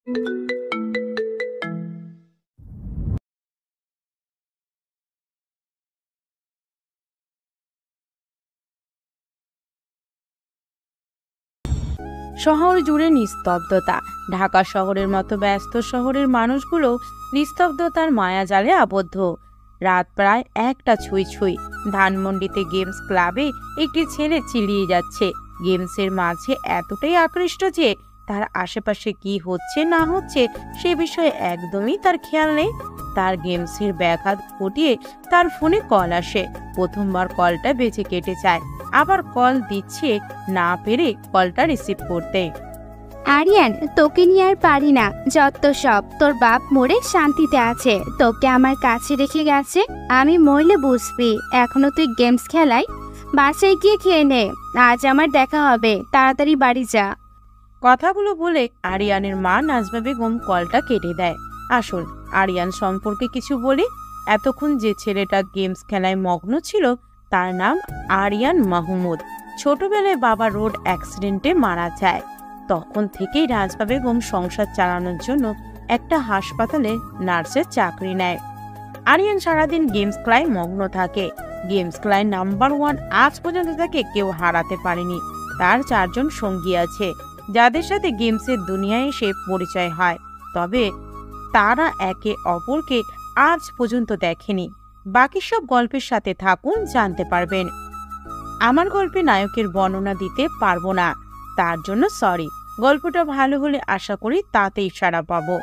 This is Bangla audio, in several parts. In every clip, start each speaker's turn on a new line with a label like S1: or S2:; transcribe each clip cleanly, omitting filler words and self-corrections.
S1: শহর জুড়ে নিস্তব্ধতা। ঢাকা শহরের মতো ব্যস্ত শহরের মানুষগুলো নিস্তব্ধতার মায়াজালে আবদ্ধ। রাত প্রায় 1টা ছুঁই ছুঁই। ধানমন্ডিতে গেমস ক্লাবে একটি ছেলে চিলিয়ে যাচ্ছে। গেমসের মাঝে এতটাই আকৃষ্ট যে তার আশেপাশে কি হচ্ছে না হচ্ছে সে বিষয়ে একদমই তার খেয়াল নেই। তার গেমসের ব্যাঘাত ঘটিয়ে তার ফোনে কল আসে। প্রথমবার কলটা বেঁচে কেটে যায়, আবার কল দিচ্ছে না পেরে কলটা রিসিভ করতে।
S2: আরিয়ান, তোকে নিয়ে আর পারি না। যত সব, তোর বাপ মরে শান্তিতে আছে, তোকে আমার কাছে রেখে গেছে। আমি মরলে বুঝবি। এখনো তুই গেমস খেলাই? বাসায় গিয়ে খেয়ে নে, আজ আমার দেখা হবে। তাড়াতাড়ি বাড়ি যা।
S1: কথাগুলো বলে আরিয়ানের মা নাজমা বেগম কলটা কেটে দেয়। আসুন আরিয়ান সম্পর্কে কিছু বলি। এতক্ষণ যে ছেলেটা গেমস খেলায় মগ্ন ছিল তার নাম আরিয়ান মাহমুদ। ছোটবেলায় বাবা রোড অ্যাক্সিডেন্টে মারা যায়। তখন থেকেই নাজমা বেগম সংসার চালানোর জন্য একটা হাসপাতালে নার্সের চাকরি নেয়। আরিয়ান সারাদিন গেমস খেলায় মগ্ন থাকে। গেমস খেলায় নাম্বার 1 আজ পর্যন্ত তাকে কেউ হারাতে পারেনি। তার 4 জন সঙ্গী আছে যাদের সাথে গেমসের দুনিয়ায় এসে পরিচয় হয়, তবে তারা একে অপরকে আজ পর্যন্ত দেখেনি। বাকি সব গল্পের সাথে থাকুন, জানতে পারবেন। আমার গল্পে নায়কের বর্ণনা দিতে পারবো না, তার জন্য সরি। গল্পটা ভালো হলে আশা করি তাতেই সাড়া পাবো।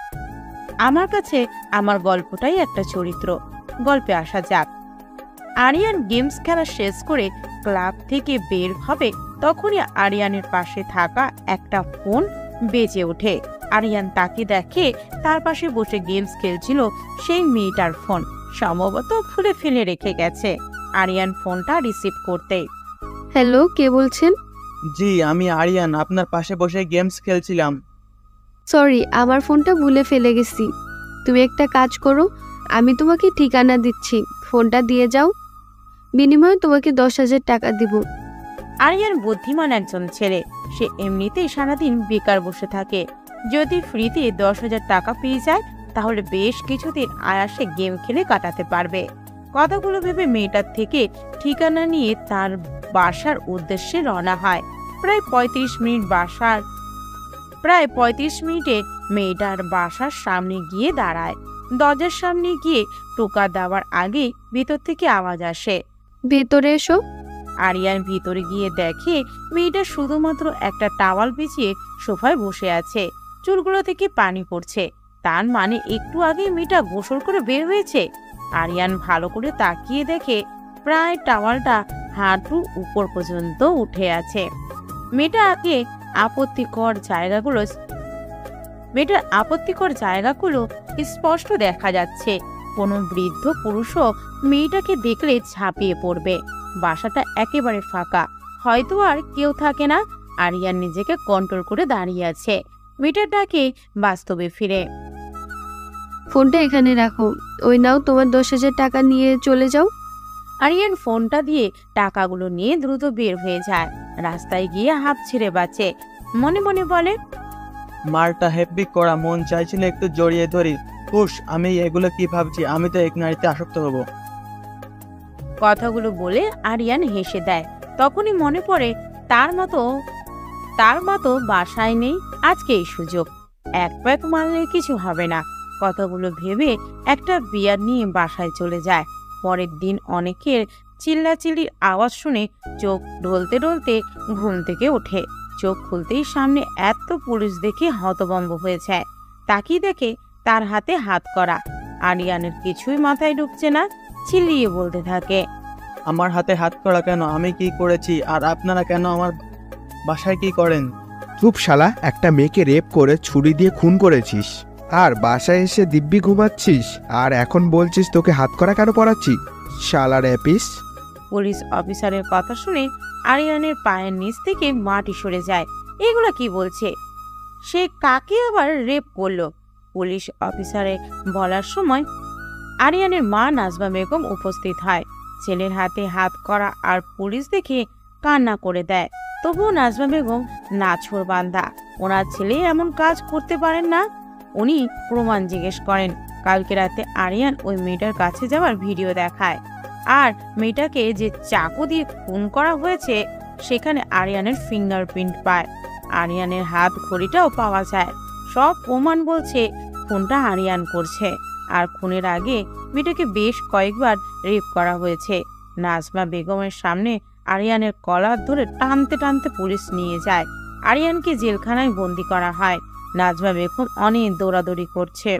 S1: আমার কাছে আমার গল্পটাই একটা চরিত্র। গল্পে আসা যাক। আরিয়ান গেমস খেলা শেষ করে ক্লাব থেকে বের হবে, তখনই আরিয়ানের পাশে থাকা একটা ফোন বেজে ওঠে। আরিয়ান তাকে দেখে তার পাশে বসে গেমস খেলছিল সেই মেয়েটার ফোন। সম্ভবত খুলে ফেলে রেখে গেছে। আরিয়ান ফোনটা রিসিভ করতে।
S3: হ্যালো, কে বলছেন?
S4: জি, আমি আরিয়ান, আপনার পাশে বসে গেমস খেলছিলাম।
S3: সরি, আমার ফোনটা ভুলে ফেলে গেছি। তুমি একটা কাজ করো, আমি তোমাকে ঠিকানা দিচ্ছি, ফোনটা দিয়ে যাও, বিনিময়ে তোমাকে 10,000 টাকা দিব।
S1: আরিয়ান বুদ্ধিমান একজন ছেলে। সে এমনিতেই সারাদিন বেকার বসে থাকে। যদি ফ্রিতে 10,000 টাকা পেয়ে যায় তাহলে বেশ কিছুদিন আয়াসে গেম খেলে কাটাতে পারবে। কথাগুলো ভেবে মেয়েটার থেকে ঠিকানা নিয়ে তার বাসার উদ্দেশ্যে রওনা হয়। প্রায় 35 মিনিটে মেয়েটার বাসার সামনে গিয়ে দাঁড়ায়। দরজার সামনে গিয়ে টোকা দেওয়ার আগে ভিতর থেকে আওয়াজ আসে,
S3: ভেতরে এসো।
S1: আরিয়ান ভিতরে গিয়ে দেখে মেয়েটা শুধুমাত্র একটা টাওয়াল বিছিয়ে সোফায় বসে আছে। চুলগুলো থেকে পানি পড়ছে, তার মানে একটু আগে মেয়েটা গোসল করে বের হয়েছে। আরিয়ান ভালো করে তাকিয়ে দেখে প্রায় টাওয়ালটা হাঁটুর উপর পর্যন্ত উঠে আছে। মেয়েটার আপত্তিকর জায়গাগুলো স্পষ্ট দেখা যাচ্ছে। কোনো বৃদ্ধ পুরুষও মেয়েটাকে দেখলে ঝাঁপিয়ে পড়বে। বাসাটা একেবারে ফাঁকা, হয়তো আর কেউ থাকে না। আরিয়ান নিজেকে কন্ট্রোল করে দাঁড়িয়ে আছে। মেয়েটার ডাকে বাস্তবে ফিরে।
S3: ফোনটা এখানে রাখো, ওই নাও তোমার 10,000 টাকা নিয়ে চলে যাও।
S1: আরিয়ান ফোনটা দিয়ে টাকাগুলো নিয়ে দ্রুত বের হয়ে যায়। রাস্তায় গিয়ে হাঁপ ছেড়ে বাঁচে। মনে মনে বলে,
S4: মারটা হেব্বি করা, মন চাইছিল একটু জড়িয়ে ধরি। হুশ, আমি এগুলো কি ভাবছি? আমি তো এক নারীতে আসক্ত হব।
S1: কথাগুলো বলে আরিয়ান হেসে দেয়। তখনই মনে পড়ে তার মতো বাসায় নেই। আজকে এই সুযোগ, এক প্যাক মারলে কিছু হবে না। কথাগুলো ভেবে একটা বিয়ার নিয়ে বাসায় চলে যায়। পরের দিন অনেকের চিল্লাচিল্লির আওয়াজ শুনে চোখ ঢলতে ঢলতে ঘুম থেকে ওঠে। চোখ খুলতেই সামনে এত পুলিশ দেখে হতভম্ব হয়ে যায়। তাকিয়ে দেখে তার হাতে হাত করা। আরিয়ানের কিছুই মাথায় ঢুকছে না। চিল্লিয়ে বলতে থাকে,
S4: আমার হাতে হাত করা কেন? আমি কি করেছি? আর আপনারা কেন আমার বাসায় কি করেন?
S5: চুপ শালা, একটা মেয়েকে রেপ করে ছুরি দিয়ে খুন করেছিস, আর বাসায় এসে দিব্যি ঘুমাচ্ছিস, আর এখন বলছিস তোকে হাত করা কেন পড়াচ্ছি? শালা রেপিস!
S1: পুলিশ অফিসারের কথা শুনে আরিয়ানের পায়ের নিচ থেকে মাটি সরে যায়। এগুলা কি বলছে? সে কাকে আবার রেপ করলো? পুলিশ অফিসারে বলার সময় আরিয়ানের মা নাজমা বেগম উপস্থিত হয়। ছেলের হাতে হাত করা আর পুলিশ দেখে কান্না করে দেয়। তবুও নাজমা বেগম নাছোড় বান্দা, ওনার ছেলে এমন কাজ করতে পারেন না। উনি প্রমাণ জিজ্ঞেস করেন। কালকে রাতে আরিয়ান ওই মেয়েটার কাছে যাওয়ার ভিডিও দেখায়, আর মেয়েটাকে যে চাকু দিয়ে খুন করা হয়েছে সেখানে আরিয়ানের ফিঙ্গারপ্রিন্ট পায়। আরিয়ানের হাত ঘড়িটাও পাওয়া যায়। সব প্রমাণ বলছে খুনটা আরিয়ান করছে, আর খুনের আগে মেয়েটাকে বেশ কয়েকবার রেপ করা হয়েছে। নাজমা বেগমের সামনে আরিয়ানের কলার ধরে টানতে টানতে পুলিশ নিয়ে যায়। আরিয়ানকে জেলখানায় বন্দি করা হয়। নাজমা বেগম অনেক দৌড়াদৌড়ি করছে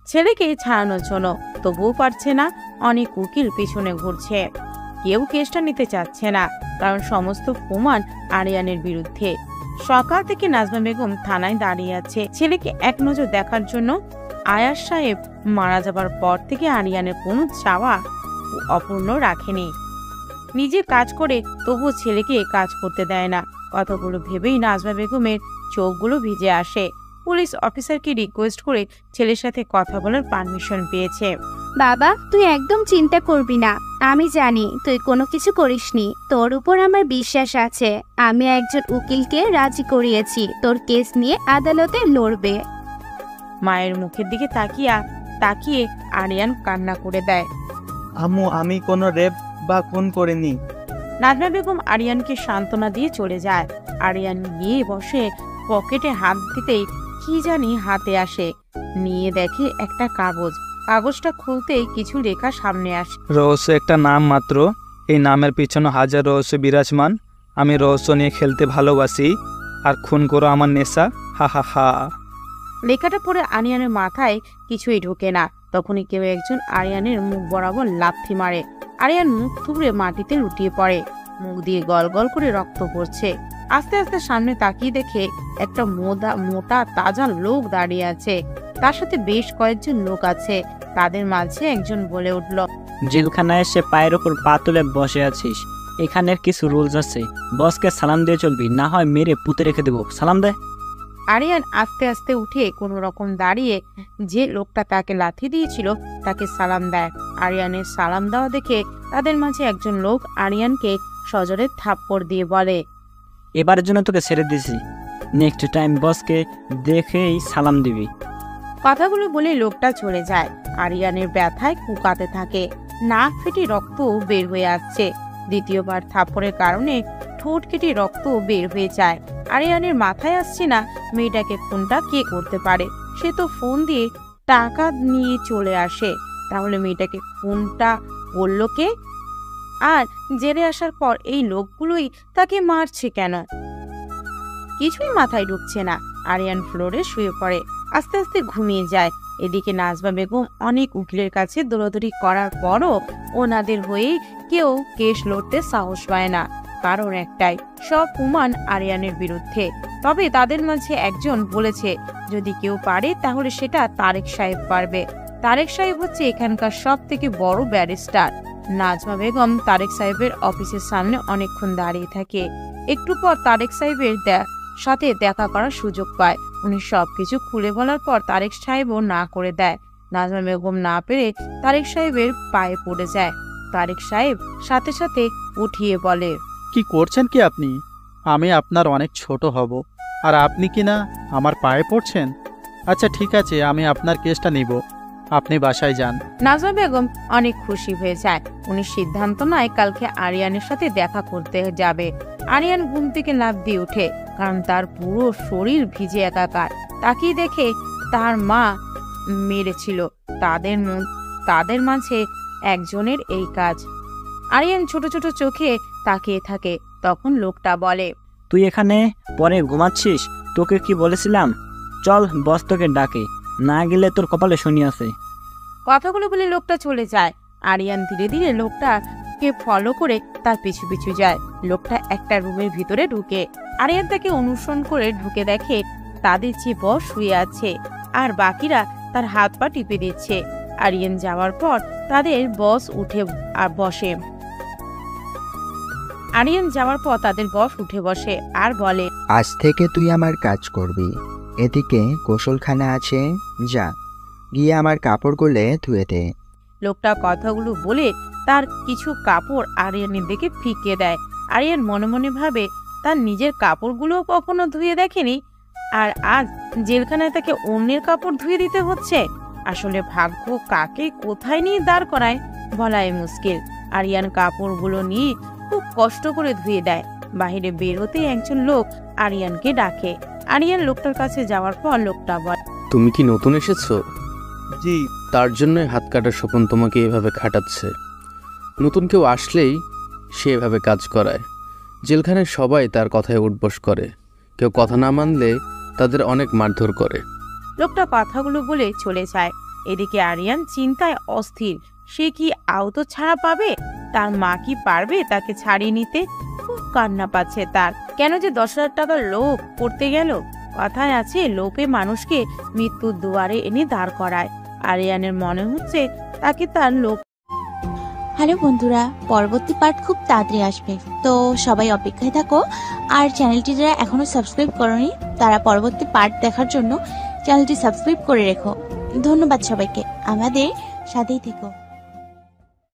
S1: ছেলেকে ছাড়ানোর জন্য, তবুও পারছে না। অনেক উকিল পিছনে ঘুরছে, কেউ কেসটা নিতে চাচ্ছে না, কারণ সমস্ত প্রমাণ আরিয়ানের বিরুদ্ধে। সকাল থেকে নাজমা বেগম থানায় দাঁড়িয়ে আছে ছেলেকে এক নজর দেখার জন্য। আয়াস সাহেব মারা যাবার পর থেকে আরিয়ানের কোনো চাওয়া অপূর্ণ রাখেনি। নিজে কাজ করে তবুও ছেলেকে কাজ করতে দেয় না। কথাগুলো ভেবেই নাজমা বেগমের চোখগুলো ভিজে আসে। পুলিশ অফিসারকে রিকোয়েস্ট করে ছেলের সাথে কথা বলার পারমিশন পেয়েছে।
S2: বাবা, তুই একদম চিন্তা করবি না। আমি জানি তুই কোনো কিছু করিসনি। তোর উপর আমার বিশ্বাস আছে। আমি একজন উকিলকে রাজি করিয়েছি তোর কেস নিয়ে আদালতে লড়বে।
S1: মায়ের মুখের দিকে তাকিয়ে আরিয়ান কান্না করে দেয়।
S4: আম্মু, আমি কোনো রেপ বা খুন করিনি।
S1: নাজমা বেগম আরিয়ানকে সান্ত্বনা দিয়ে চলে যায়। আরিয়ান গিয়ে বসে, পকেটে হাত দিতেই কি জানি হাতে আসে। নিয়ে দেখে একটা কাগজটা খুলতেই কিছু লেখা সামনে আসে।
S6: রহস্য একটা নাম মাত্র, এই নামের পিছনে হাজার রহস্য বিরাজমান। আমি রহস্য নিয়ে খেলতে ভালোবাসি, আর খুন করো আমার নেশা, হা হা হা।
S1: লেখাটা পড়ে আরিয়ানের মাথায় কিছুই ঢোকে না। তখনই কেউ একজন আরিয়ানের মুখ বরাবর লাথি মারে। আরিয়ান মুখ থুবড়ে মাটিতে লুটিয়ে পড়ে, মুখ দিয়ে গল গল করে রক্ত পড়ছে। আস্তে আস্তে সামনে তাকিয়ে দেখে একটা মোটা তাজা লোক দাঁড়িয়ে আছে। তার সাথে বেশ কয়েকজন লোক আছে। তাদের মাঝে একজন বলে উঠল,
S7: জেলখানায় এসে পায়ের ওপর পা তুলে বসে আছিস। এখানের কিছু রুলস আছে, বসকে সালাম দিয়ে চলবি, না হয় মেরে পুঁতে রেখে দেবো। সালাম দে।
S1: আরিয়ান আস্তে আস্তে উঠে কোনো রকম দাঁড়িয়ে যে লোকটা তাকে লাথি দিয়েছিল তাকে সালাম দেয়। আরিয়ানের সালাম দেওয়া দেখে তাদের মাঝে একজন লোক আরিয়ানকে সজোরে থাপ্পড় দিয়ে বলে,
S7: এবারের জন্য তোকে ছেড়ে দিছি, নেক্সট টাইম বসকে দেখেই সালাম দিবি।
S1: কথাগুলো বলে লোকটা চলে যায়। আরিয়ানের ব্যথায় কুকাতে থাকে, নাক ফেটে রক্ত বের হয়ে আসছে। দ্বিতীয়বার থাপ্পড়ের কারণে ঠোঁট কেটে রক্ত বের হয়ে যায়। আরিয়ানের মাথায় আসছে না মেয়েটাকে ফোনটা কে করতে পারে। সে তো ফোন দিয়ে টাকা নিয়ে চলে আসে, তাহলে মেয়েটাকে ফোনটা করলো কে? আর জেলে আসার পর এই লোকগুলোই তাকে মারছে কেন? কিছুই মাথায় ঢুকছে না। আরিয়ান ফ্লোরে শুয়ে পড়ে, আস্তে আস্তে ঘুমিয়ে যায়। এদিকে নাজমা বেগম অনেক উকিলের কাছে দৌড়াদৌড়ি করার পরও ওনাদের হয়ে কেউ কেস লড়তে সাহস পায় না। কারণ একটাই, সব প্রমাণ আরিয়ানের বিরুদ্ধে। তবে তাদের মাঝে একজন বলেছে যদি কেউ পারে তাহলে সেটা তারেক সাহেব পারবে। তারেক সাহেব হচ্ছে এখানকার সব থেকে বড় ব্যারিস্টার। নাজমা বেগম তারেক সাহেবের অফিসের সামনে অনেকক্ষণ দাঁড়িয়ে থাকে। একটু পর তারেক সাহেবের সাথে দেখা করার সুযোগ পায়। উনি সবকিছু খুলে বলার পর তারেক সাহেবও না করে দেয়। নাজমা বেগম না পেরে তারেক সাহেবের পায়ে পড়ে যায়। তারেক সাহেব সাথে সাথে উঠিয়ে বলে,
S8: কি করছেন কি আপনি? আমি আপনার অনেক ছোট হব, আর আপনি কি না আমার পায়ে পড়ছেন? আচ্ছা ঠিক আছে, আমি আপনার কেসটা নিব, আপনি বাসায় যান।
S1: নাজমা বেগম অনেক খুশি হয়ে যায়। উনি সিদ্ধান্ত নেয় কালকে আরিয়ানের সাথে দেখা করতে যাবে। আরিয়ান ঘুম থেকে লাফ দিয়ে উঠে, কারণ তার পুরো শরীর ভিজে একাকার। তাকিয়ে দেখে তার মা মেরেছিল। তাদের মাঝে একজনের এই কাজ। আরিয়ান ছোট ছোট চোখে তাকিয়ে থাকে। তখন লোকটা বলে,
S7: তুই এখানে পরে ঘুমাচ্ছিস? তোকে কি বলেছিলাম? চল, বস তোকে ডাকে, না গেলে তোর কপালে শনি আছে।
S1: কথাগুলো বলে লোকটা চলে যায়। আরিয়ান ধীরে ধীরে লোকটাকে ফলো করে তার পিছু পিছু যায়। লোকটা একটা রুমের ভিতরে ঢুকে। আরিয়ান তাকে অনুসরণ করে ঢুকে দেখে তাদের যে বস শুয়ে আছে, আর বাকিরা তার হাত পা টিপে দিচ্ছে। আরিয়ান যাওয়ার পর তাদের বস উঠে বসে আর বলে,
S9: আজ থেকে তুই আমার কাজ করবি। এদিকে গোসলখানা আছে, যা গিয়ে আমার কাপড়গুলো ধুয়ে দে।
S1: লোকটা কথাগুলো বলে তার কিছু কাপড় আরিয়ানের দিকে ফিকিয়ে দেয়। আরিয়ান মনে মনে ভাবে তার নিজের কাপড়গুলো কখনো ধুয়ে দেখেনি, আর আজ জেলখানায় তাকে অন্যের কাপড় ধুয়ে দিতে হচ্ছে। আসলে ভাগ্য কাকে কোথায় নিয়ে দাঁড় করায় বলাই মুশকিল। আরিয়ান কাপড়গুলো নিয়ে খুব কষ্ট করে ধুয়ে দেয়। বাহিরে বের হতে একজন লোক আরিয়ানকে ডাকে। আরিয়ান লোকটার কাছে যাওয়ার পর লোকটা বলে,
S10: তুমি কি নতুন এসেছো?
S4: জি।
S10: তার জন্যই হাত কাটার স্বপন তোমাকে এভাবে খাটাচ্ছে। নতুন কেউ আসলেই সে এভাবে কাজ করায়। জেলখানায় সবাই তার কথায় উঠবস করে, কেউ কথা না মানলে তাদের অনেক মারধর করে।
S1: লোকটা কথাগুলো বলে চলে যায়। এদিকে আরিয়ান চিন্তায় অস্থির। সে কি আহত ছাড়া পাবে? তার মা কি পারবে তাকে ছাড়িয়ে নিতে? খুব কান্না পাচ্ছে তার। কেন যে 10,000 টাকার লোভ করতে গেল? কথায় আছে, লোভে মানুষকে মৃত্যুর দুয়ারে এনে দাঁড় করায়। আরিয়ানের মনে হচ্ছে তাকে তার লোভ।
S11: হ্যালো বন্ধুরা, পরবর্তী পার্ট খুব তাড়াতাড়ি আসবে, তো সবাই অপেক্ষায় থাকো। আর চ্যানেলটি যারা এখনো সাবস্ক্রাইব করোনি তারা পরবর্তী পার্ট দেখার জন্য চ্যানেলটি সাবস্ক্রাইব করে রেখো। ধন্যবাদ সবাইকে, আমাদের সাথেই থেকো।